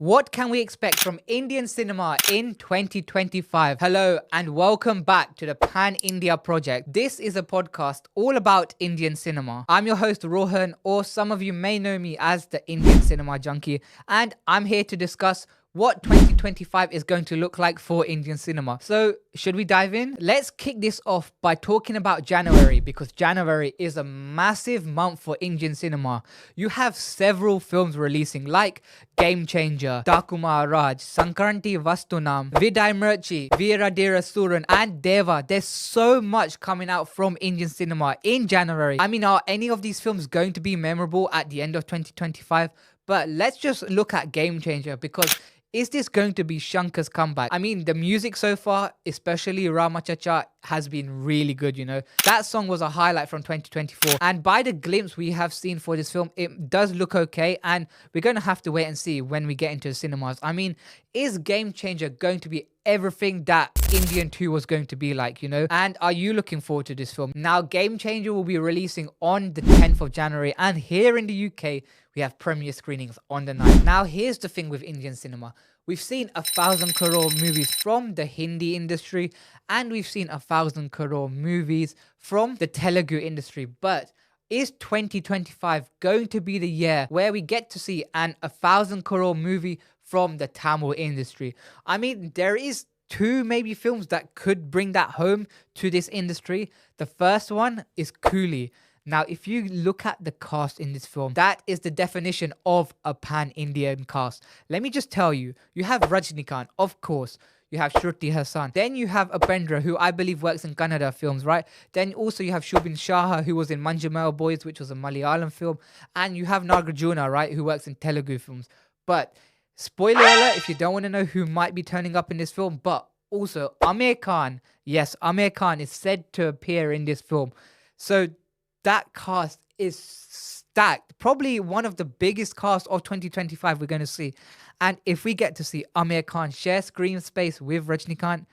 What can we expect from Indian cinema in 2025? Hello and welcome back to the Pan India Project. This is a podcast all about Indian cinema. I'm your host Rohan, or some of you may know me as the Indian Cinema Junkie, and I'm here to discuss what 2025 is going to look like for Indian cinema. So, should we dive in? Let's kick this off by talking about January, because January is a massive month for Indian cinema. You have several films releasing like Game Changer, Dakumar Raj, Sankaranti Vastunam, Vidai Mirchi, Veera Dera Suran, and Deva. There's so much coming out from Indian cinema in January. I mean, are any of these films going to be memorable at the end of 2025? But let's just look at Game Changer, because is this going to be Shankar's comeback? I mean, the music so far, especially Rama Chacha, has been really good, you know. That song was a highlight from 2024. And by the glimpse we have seen for this film, it does look okay. And we're going to have to wait and see when we get into the cinemas. I mean, is Game Changer going to be everything that Indian 2 was going to be like, you know? And are you looking forward to this film? Now, Game Changer will be releasing on the 10th of January. And here in the UK, we have premiere screenings on the 9th. Now, here's the thing with Indian cinema. We've seen 1,000 crore movies from the Hindi industry, and we've seen 1,000 crore movies from the Telugu industry. But is 2025 going to be the year where we get to see an 1,000 crore movie from the Tamil industry? I mean, there is two maybe films that could bring that home to this industry. The first one is Coolie. Now, if you look at the cast in this film, that is the definition of a pan-Indian cast. Let me just tell you, you have Rajnikant, of course. You have Shruti Hassan. Then you have Upendra, who I believe works in Kannada films, right? Then also you have Shubin Shah, who was in Manjumal Boys, which was a Malayalam film. And you have Nagarjuna, right, who works in Telugu films. But, spoiler alert, if you don't want to know who might be turning up in this film, but also Amir Khan. Yes, Amir Khan is said to appear in this film. So, that cast is stacked. Probably one of the biggest casts of 2025 we're going to see. And if we get to see Amir Khan share screen space with Rajnikant,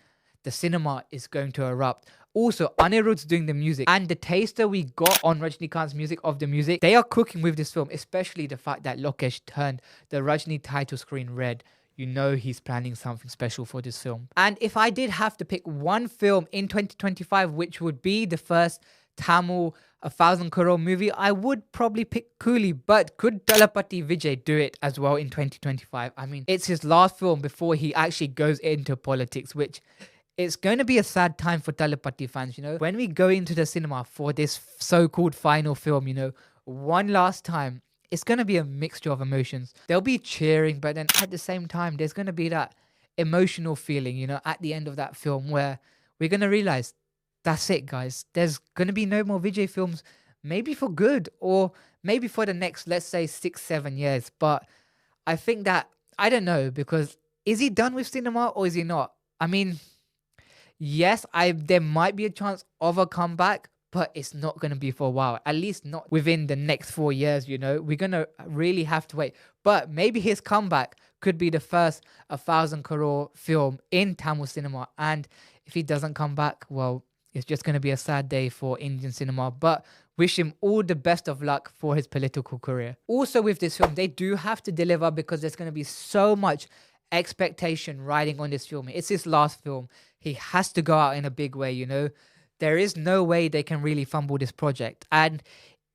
the cinema is going to erupt. Also, Anirudh's doing the music. And the taster we got on Rajnikant's music of the music, they are cooking with this film, especially the fact that Lokesh turned the Rajni title screen red. You know he's planning something special for this film. And if I did have to pick one film in 2025, which would be the first Tamil 1,000 crore movie, I would probably pick Coolie. But could Dalapati Vijay do it as well in 2025? I mean, it's his last film before he actually goes into politics, which it's going to be a sad time for Dalapati fans, you know. When we go into the cinema for this so-called final film, you know, one last time, it's going to be a mixture of emotions. There'll be cheering, but then at the same time, there's going to be that emotional feeling, you know, at the end of that film where we're going to realize that's it, guys. There's going to be no more Vijay films, maybe for good, or maybe for the next, let's say, 6-7 years. But I think that, I don't know, because is he done with cinema or is he not? I mean, yes, there might be a chance of a comeback, but it's not going to be for a while. At least not within the next 4 years, you know. We're going to really have to wait. But maybe his comeback could be the first 1,000 crore film in Tamil cinema. And if he doesn't come back, well, it's just going to be a sad day for Indian cinema, but wish him all the best of luck for his political career. Also with this film, they do have to deliver, because there's going to be so much expectation riding on this film. It's his last film. He has to go out in a big way, you know. There is no way they can really fumble this project. And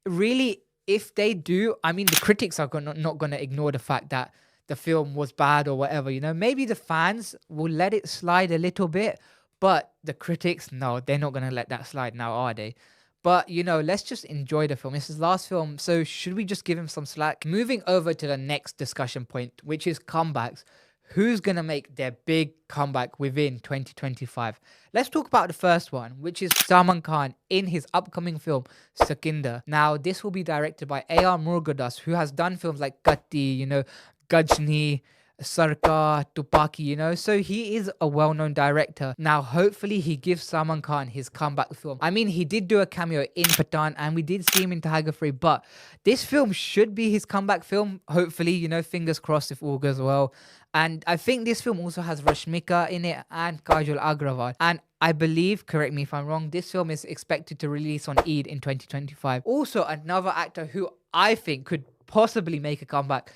really, if they do, I mean, the critics are not going to ignore the fact that the film was bad or whatever, you know. Maybe the fans will let it slide a little bit, but the critics, no, they're not going to let that slide now, are they? But, you know, let's just enjoy the film. It's his last film, so should we just give him some slack? Moving over to the next discussion point, which is comebacks. Who's going to make their big comeback within 2025? Let's talk about the first one, which is Salman Khan in his upcoming film, Sakinda. Now, this will be directed by A.R. Murugadas, who has done films like Gatti, you know, Gajni, Sarkar, Tupaki, you know, so he is a well-known director. Now, hopefully he gives Salman Khan his comeback film. I mean, he did do a cameo in Pathan and we did see him in Tiger 3, but this film should be his comeback film, hopefully, you know, fingers crossed if all goes well. And I think this film also has Rashmika in it and Kajol Agrawal. And I believe, correct me if I'm wrong, this film is expected to release on Eid in 2025. Also, another actor who I think could possibly make a comeback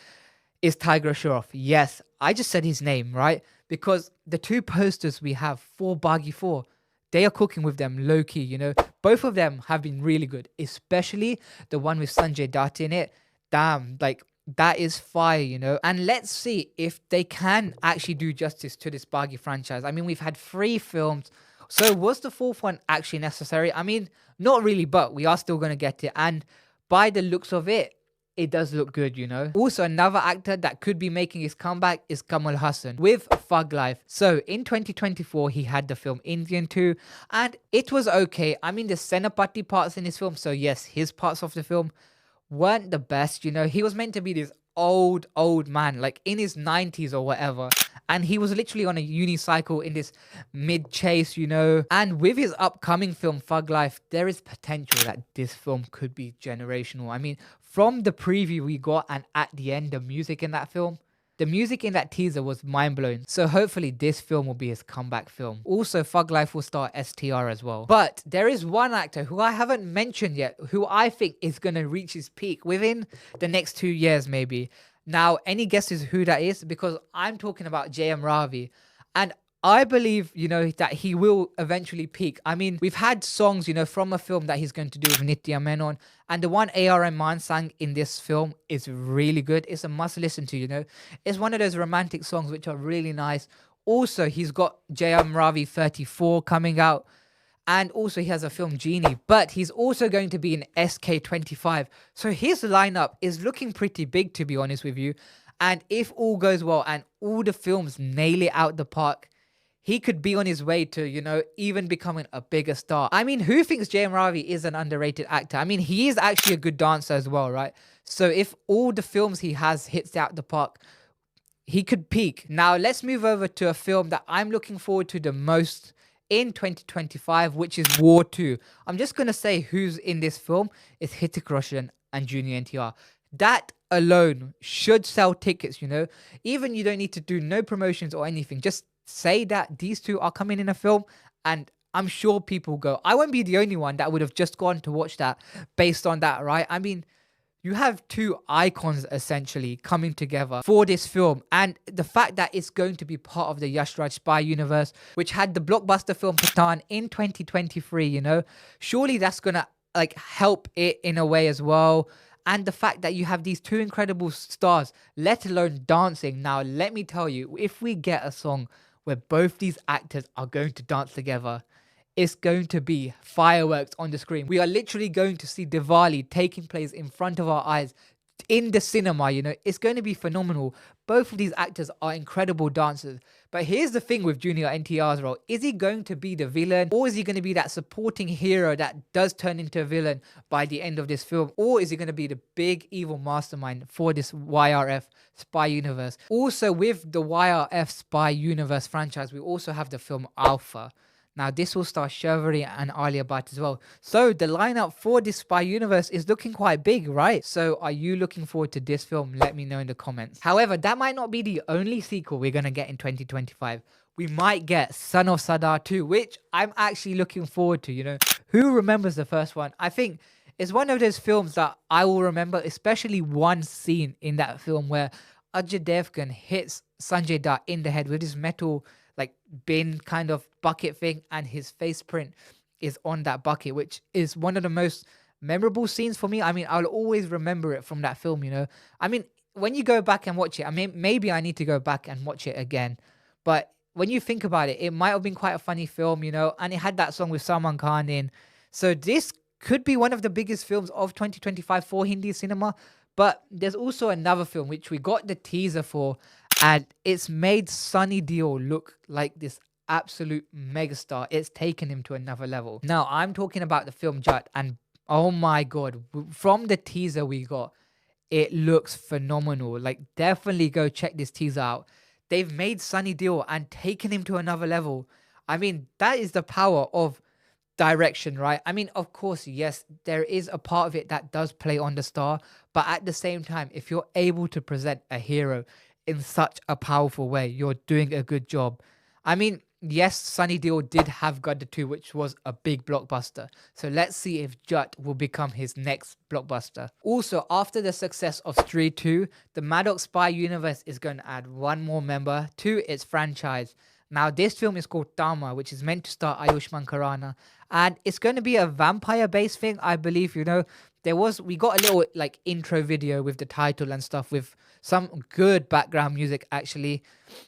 is Tiger Shroff. Yes, I just said his name, right? Because the two posters we have for Bagi 4, they are cooking with them low key, you know. Both of them have been really good, especially the one with Sanjay Dutt in it. Damn, like that is fire, you know. And let's see if they can actually do justice to this Bagi franchise. I mean, we've had 3 films. So was the 4th one actually necessary? I mean, not really, but we are still going to get it. And by the looks of it, it does look good, you know. Also, another actor that could be making his comeback is Kamal Hassan with Thug Life. So in 2024, he had the film Indian 2, and it was okay. I mean, the Senapati parts in this film, so yes, his parts of the film weren't the best, you know. He was meant to be this old man, like in his 90s or whatever. And he was literally on a unicycle in this mid chase, you know. And with his upcoming film, Thug Life, there is potential that this film could be generational. I mean, from the preview we got and at the end, the music in that film, the music in that teaser was mind blowing. So hopefully this film will be his comeback film. Also, Thug Life will star STR as well. But there is one actor who I haven't mentioned yet, who I think is going to reach his peak within the next 2 years maybe. Now, any guesses who that is? Because I'm talking about JM Ravi. And I believe, you know, that he will eventually peak. I mean, we've had songs, you know, from a film that he's going to do with Nitya Menon. And the one A.R. Rahman sang in this film is really good. It's a must listen to, you know. It's one of those romantic songs which are really nice. Also, he's got JM Ravi 34 coming out. And also he has a film Genie, but he's also going to be in SK25. So his lineup is looking pretty big, to be honest with you. And if all goes well and all the films nail it out the park, he could be on his way to, you know, even becoming a bigger star. I mean, who thinks JM Ravi is an underrated actor? I mean, he is actually a good dancer as well, right? So if all the films he has hits out the park, he could peak. Now, let's move over to a film that I'm looking forward to the most in 2025, which is War 2. I'm just going to say who's in this film. It's Hrithik Roshan and Junior NTR. That alone should sell tickets, you know. Even you don't need to do no promotions or anything. Just say that these two are coming in a film and I'm sure people go. I won't be the only one that would have just gone to watch that based on that, right? I mean, you have two icons essentially coming together for this film. And the fact that it's going to be part of the Yash Raj spy universe, which had the blockbuster film Pathaan in 2023, you know, surely that's going to like help it in a way as well. And the fact that you have these two incredible stars, let alone dancing. Now, let me tell you, if we get a song where both these actors are going to dance together, it's going to be fireworks on the screen. We are literally going to see Diwali taking place in front of our eyes in the cinema, you know. It's going to be phenomenal. Both of these actors are incredible dancers. But here's the thing with Junior NTR's role. Is he going to be the villain? Or is he going to be that supporting hero that does turn into a villain by the end of this film? Or is he going to be the big evil mastermind for this YRF spy universe? Also, with the YRF spy universe franchise, we also have the film Alpha. Now, this will star Shahvari and Alia Bhatt as well. So, the lineup for this spy universe is looking quite big, right? So, are you looking forward to this film? Let me know in the comments. However, that might not be the only sequel we're going to get in 2025. We might get Son of Sardar 2, which I'm actually looking forward to, you know. Who remembers the first one? I think it's one of those films that I will remember, especially one scene in that film where Ajay Devgan hits Sanjay Dutt in the head with his metal like bin kind of bucket thing, and his face print is on that bucket, which is one of the most memorable scenes for me. I mean, I'll always remember it from that film, you know. I mean, when you go back and watch it, I mean, maybe I need to go back and watch it again, but when you think about it, it might have been quite a funny film, you know, and it had that song with Salman Khan in. So this could be one of the biggest films of 2025 for Hindi cinema. But there's also another film which we got the teaser for, and it's made Sunny Deol look like this absolute megastar. It's taken him to another level. Now, I'm talking about the film Jat, and oh my god, from the teaser we got, it looks phenomenal. Like, definitely go check this teaser out. They've made Sunny Deol and taken him to another level. I mean, that is the power of direction, right? I mean, of course, yes, there is a part of it that does play on the star, but at the same time, if you're able to present a hero in such a powerful way, you're doing a good job. I mean, yes, Sunny Deol did have Gadar 2, which was a big blockbuster. So let's see if Jut will become his next blockbuster. Also, after the success of Stree 2, the Maddox Spy universe is going to add one more member to its franchise. Now, this film is called Tama, which is meant to star Ayushmann Khurrana, and it's going to be a vampire-based thing, I believe. We got a little like intro video with the title and stuff, with some good background music actually.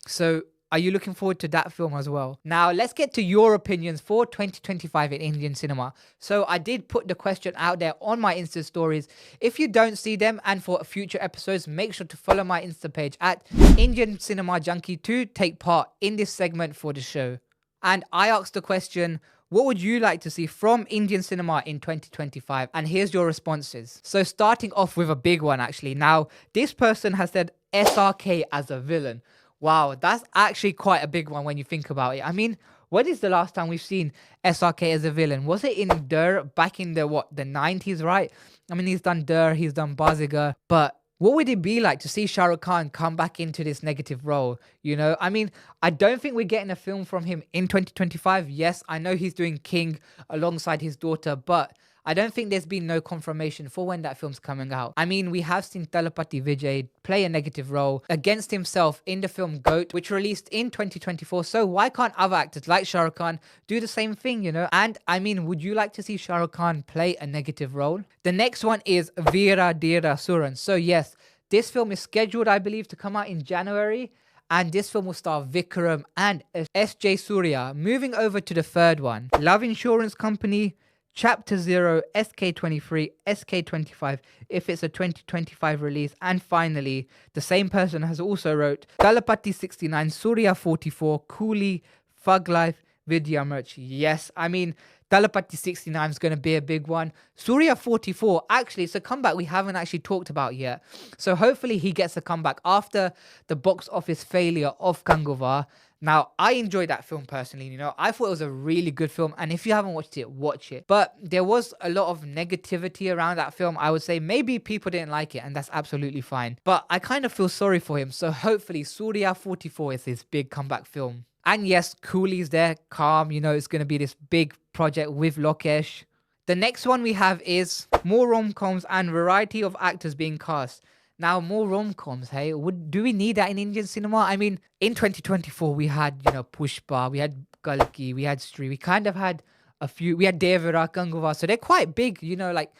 So, are you looking forward to that film as well? Now, let's get to your opinions for 2025 in Indian cinema. So, I did put the question out there on my Insta stories. If you don't see them, and for future episodes, make sure to follow my Insta page at Indian Cinema Junkie to take part in this segment for the show. And I asked the question, what would you like to see from Indian cinema in 2025? And here's your responses. So, starting off with a big one, actually. Now, this person has said SRK as a villain. Wow, that's actually quite a big one when you think about it. I mean, when is the last time we've seen SRK as a villain? Was it in Dur back in the 90s, right? I mean, he's done Dur, he's done Bazigar, but what would it be like to see Shah Rukh Khan come back into this negative role? I mean, I don't think we're getting a film from him in 2025. Yes, I know he's doing King alongside his daughter, but I don't think there's been no confirmation for when that film's coming out. I mean, we have seen Talapati Vijay play a negative role against himself in the film Goat, which released in 2024. So why can't other actors like Shah Rukh Khan do the same thing, And I mean, would you like to see Shah Rukh Khan play a negative role? The next one is Veera Dera Suran. So yes, this film is scheduled, I believe, to come out in January. And this film will star Vikram and S.J. Surya. Moving over to the third one, Love Insurance Company, Chapter 0, SK23, SK25, if it's a 2025 release. And finally, the same person has also wrote Dalapati 69, Surya 44, Coolie, Thug Life, Vidya Merch. Yes, I mean, Dalapati 69 is going to be a big one. Surya 44, actually, it's a comeback we haven't actually talked about yet. So hopefully he gets a comeback after the box office failure of Ganguvar. Now, I enjoyed that film personally, I thought it was a really good film, and if you haven't watched it, watch it. But there was a lot of negativity around that film. I would say maybe people didn't like it, and that's absolutely fine. But I kind of feel sorry for him, so hopefully Surya 44 is his big comeback film. And yes, Coolie's there, calm, it's going to be this big project with Lokesh. The next one we have is more rom-coms and variety of actors being cast. Now, more rom-coms, hey? Do we need that in Indian cinema? I mean, in 2024, we had, Pushpa, we had Kalki, we had Stree, we kind of had a few, we had Devara, Ganguvar, so they're quite big, like,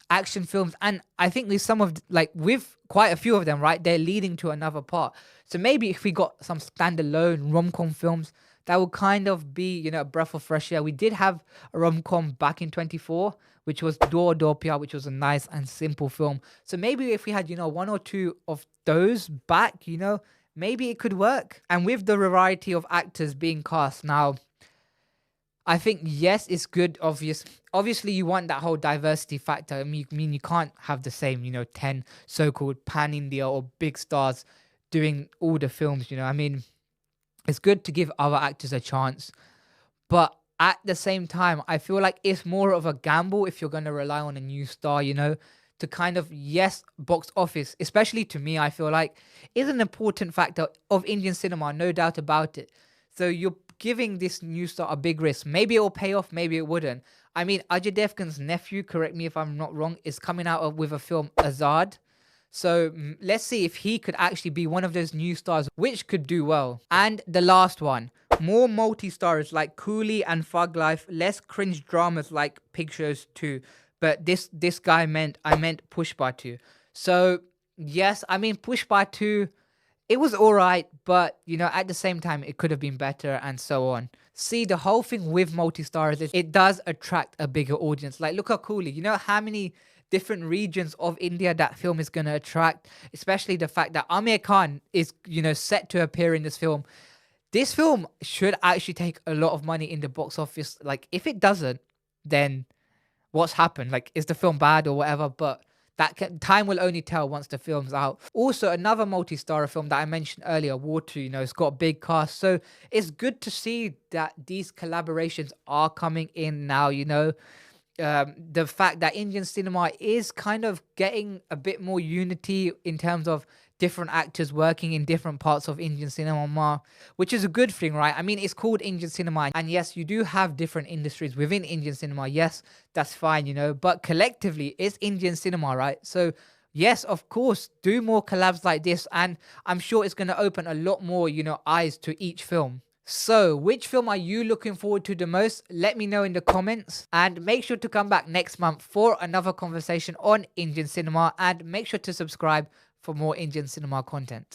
action films, and I think with quite a few of them, right, they're leading to another part. So maybe if we got some standalone rom-com films, that would kind of be, a breath of fresh air. We did have a rom-com back in 24, which was Dor Dopia, which was a nice and simple film. So maybe if we had, one or two of those back, maybe it could work. And with the variety of actors being cast now, I think, yes, it's good, Obviously, you want that whole diversity factor. I mean, you can't have the same, 10 so-called pan-India or big stars doing all the films, I mean, it's good to give other actors a chance. But at the same time, I feel like it's more of a gamble if you're going to rely on a new star, to kind of, yes, box office, especially to me, I feel like, is an important factor of Indian cinema, no doubt about it. So you're giving this new star a big risk. Maybe it will pay off, maybe it wouldn't. I mean, Ajay Devgan's nephew, correct me if I'm not wrong, is coming out with a film, Azad. So let's see if he could actually be one of those new stars, which could do well. And the last one, more multi-stars like Coolie and Thug Life, less cringe dramas like Pig Shows 2. But this guy I meant Pushpa 2. So yes, I mean, Pushpa 2, it was alright, but, at the same time, it could have been better and so on. See, the whole thing with multi-stars is it does attract a bigger audience. Like, look at Coolie. How many different regions of India that film is going to attract, especially the fact that Amir Khan is, set to appear in this film. This film should actually take a lot of money in the box office. Like, if it doesn't, then what's happened? Like, is the film bad or whatever? But time will only tell once the film's out. Also, another multi-star film that I mentioned earlier, War 2, it's got a big cast. So it's good to see that these collaborations are coming in now, the fact that Indian cinema is kind of getting a bit more unity in terms of different actors working in different parts of Indian cinema, which is a good thing, right? I mean, it's called Indian cinema, and yes, you do have different industries within Indian cinema. Yes, that's fine, but collectively, it's Indian cinema, right? So yes, of course, do more collabs like this, and I'm sure it's going to open a lot more, eyes to each film. So, which film are you looking forward to the most? Let me know in the comments, and make sure to come back next month for another conversation on Indian cinema, and make sure to subscribe for more Indian cinema content.